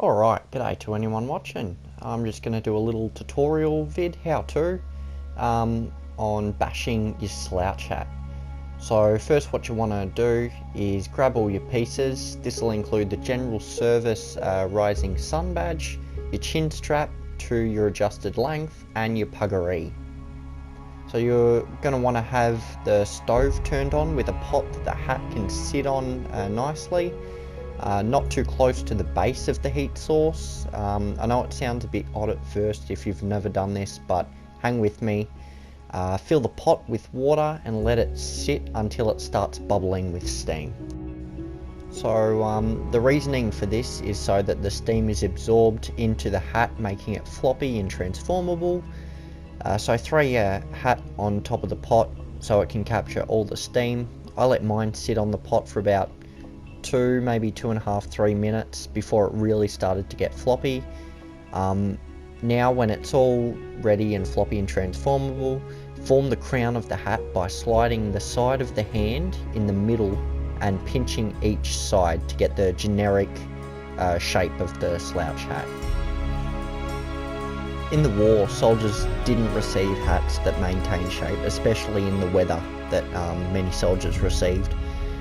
Alright, g'day to anyone watching. I'm just going to do a little tutorial vid, how to, on bashing your slouch hat. So first what you want to do is grab all your pieces. This will include the general service rising sun badge, your chin strap to your adjusted length, and your puggaree. So you're going to want to have the stove turned on with a pot that the hat can sit on nicely. Not too close to the base of the heat source. I know it sounds a bit odd at first if you've never done this, but hang with me. Fill the pot with water and let it sit until it starts bubbling with steam. So the reasoning for this is so that the steam is absorbed into the hat, making it floppy and transformable. So throw your hat on top of the pot so it can capture all the steam. I let mine sit on the pot for about 2, maybe 2.5, 3 minutes before it really started to get floppy. Now when it's all ready and floppy and transformable, form the crown of the hat by sliding the side of the hand in the middle and pinching each side to get the generic shape of the slouch hat. In the war, soldiers didn't receive hats that maintain shape, especially in the weather that many soldiers received.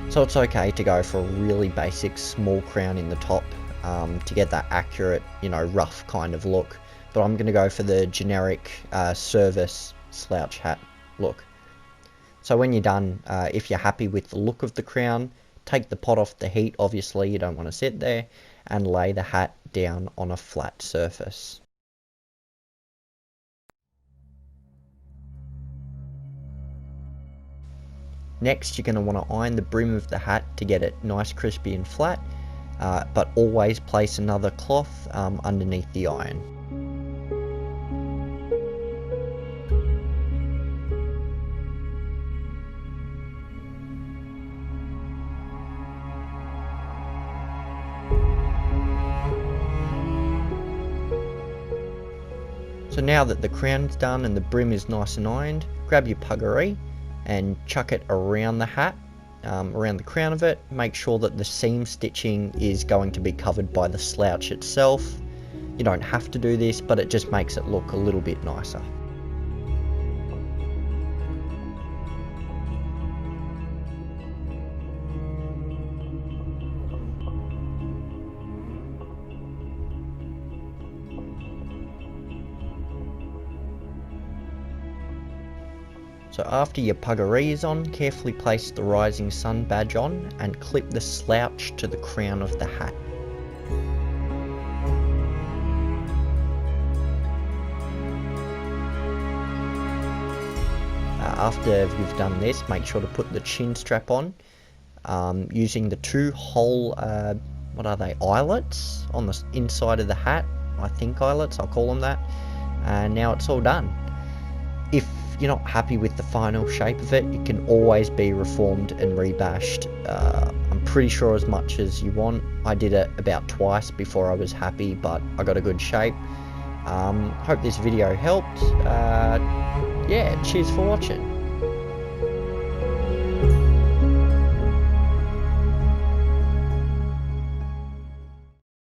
So it's okay to go for a really basic small crown in the top to get that accurate, rough kind of look. But I'm going to go for the generic service slouch hat look. So when you're done, if you're happy with the look of the crown, take the pot off the heat, obviously you don't want to sit there, and lay the hat down on a flat surface. Next, you're going to want to iron the brim of the hat to get it nice, crispy and flat, but always place another cloth underneath the iron. So now that the crown's done and the brim is nice and ironed, grab your puggaree and chuck it around the hat, around the crown of it. Make sure that the seam stitching is going to be covered by the slouch itself. You don't have to do this, but it just makes it look a little bit nicer. So after your puggaree is on, carefully place the rising sun badge on and clip the slouch to the crown of the hat. After you've done this, make sure to put the chin strap on using the 2 hole, eyelets on the inside of the hat. I think eyelets, I'll call them that. And now it's all done. If you're not happy with the final shape of it, it can always be reformed and rebashed. I'm pretty sure as much as you want. I did it about twice before I was happy, but I got a good shape. Hope this video helped. Yeah, cheers for watching.